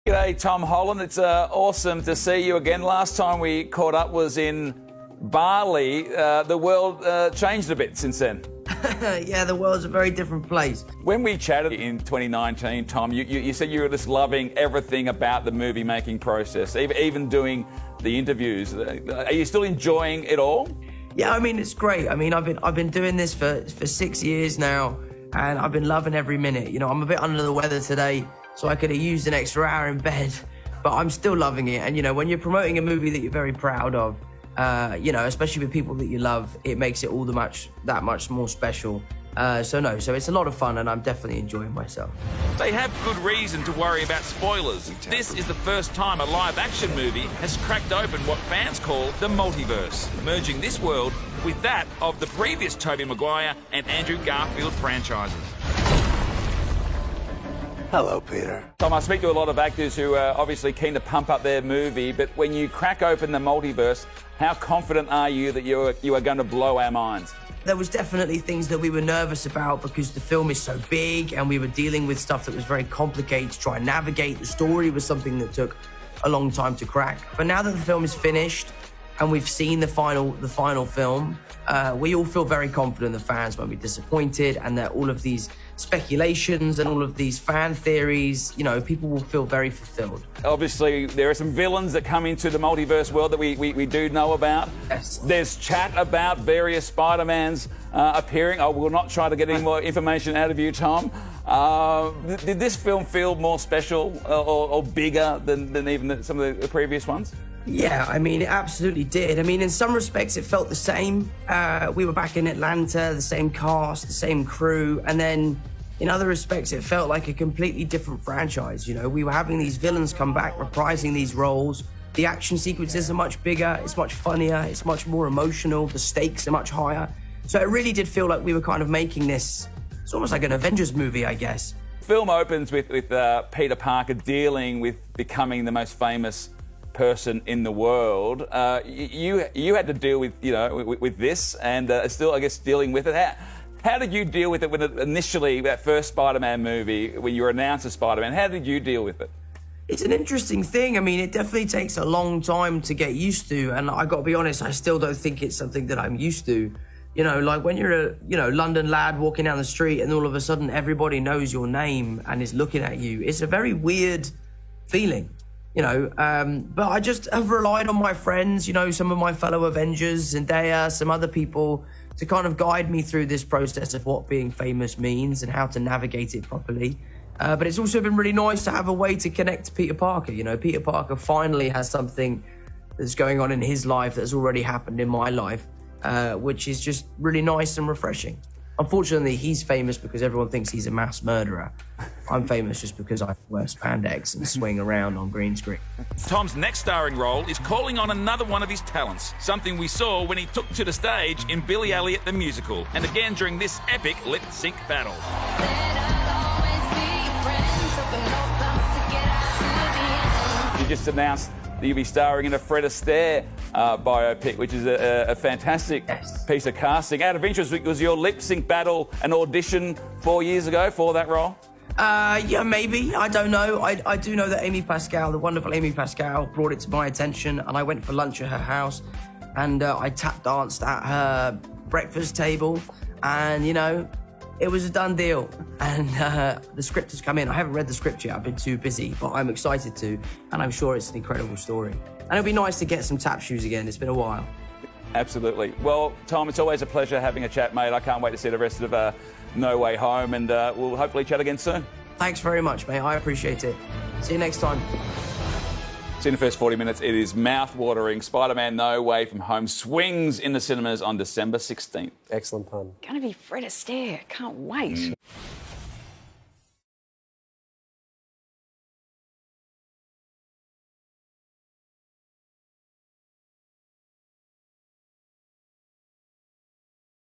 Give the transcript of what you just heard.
G'day, Tom Holland. It's awesome to see you again. Last time we caught up was in Bali. The world changed a bit since then. Yeah, the world's a very different place. When we chatted in 2019, Tom, you said you were just loving everything about the movie-making process, even doing the interviews. Are you still enjoying it all? Yeah, I mean, it's great. I mean, I've been doing this for 6 years now, and I've been loving every minute. You know, I'm a bit under the weather today, so I could have used an extra hour in bed, but I'm still loving it. And, you know, when you're promoting a movie that you're very proud of, you know, especially with people that you love, it makes it all that much more special. So it's a lot of fun, and I'm definitely enjoying myself. They have good reason to worry about spoilers. This is the first time a live-action movie has cracked open what fans call the multiverse, merging this world with that of the previous Tobey Maguire and Andrew Garfield franchises. Hello, Peter. Tom, I speak to a lot of actors who are obviously keen to pump up their movie, but when you crack open the multiverse, how confident are you that you are going to blow our minds? There was definitely things that we were nervous about because the film is so big and we were dealing with stuff that was very complicated to try and navigate. The story was something that took a long time to crack. But now that the film is finished and we've seen the final film, we all feel very confident the fans won't be disappointed, and that all of these speculations and all of these fan theories, you know, people will feel very fulfilled. Obviously, there are some villains that come into the multiverse world that we do know about. Yes. There's chat about various Spider-Mans appearing. I will not try to get any more information out of you, Tom. Did this film feel more special or bigger than even some of the previous ones? Yeah, I mean, it absolutely did. I mean, in some respects, it felt the same. We were back in Atlanta, the same cast, the same crew. And then in other respects, it felt like a completely different franchise. You know, we were having these villains come back, reprising these roles. The action sequences are much bigger. It's much funnier. It's much more emotional. The stakes are much higher. So it really did feel like we were kind of making this, it's almost like an Avengers movie, I guess. The film opens with Peter Parker dealing with becoming the most famous person in the world. You had to deal with, you know, with this, and still, I guess, dealing with it. How did you deal with it when initially, that first Spider-Man movie, when you were announced as Spider-Man, how did you deal with it? It's an interesting thing. I mean, it definitely takes a long time to get used to, and I got to be honest, I still don't think it's something that I'm used to. You know, like when you're a, you know, London lad walking down the street and all of a sudden everybody knows your name and is looking at you. It's a very weird feeling. You know, but I just have relied on my friends, you know, some of my fellow Avengers, Zendaya, some other people, to kind of guide me through this process of what being famous means and how to navigate it properly. But it's also been really nice to have a way to connect to Peter Parker. You know, Peter Parker finally has something that's going on in his life that's already happened in my life, which is just really nice and refreshing. Unfortunately, he's famous because everyone thinks he's a mass murderer. I'm famous just because I wear spandex and swing around on green screen. Tom's next starring role is calling on another one of his talents, something we saw when he took to the stage in Billy Elliot the Musical, and again during this epic lip-sync battle. You just announced that you'll be starring in a Fred Astaire biopic, which is a fantastic piece of casting. Out of interest, was your lip-sync battle an audition 4 years ago for that role? Yeah, maybe. I don't know. I do know that Amy Pascal, the wonderful Amy Pascal, brought it to my attention, and I went for lunch at her house, and I tap danced at her breakfast table, and, you know, it was a done deal. And the script has come in. I haven't read the script yet. I've been too busy, but I'm excited to, and I'm sure it's an incredible story. And it'll be nice to get some tap shoes again. It's been a while. Absolutely. Well, Tom, it's always a pleasure having a chat, mate. I can't wait to see the rest of No Way Home, and we'll hopefully chat again soon. Thanks very much, mate. I appreciate it. See you next time. See, in the first 40 minutes, it is mouth-watering. Spider-Man No Way From Home swings in the cinemas on December 16th. Excellent pun. Gonna be Fred Astaire. Can't wait.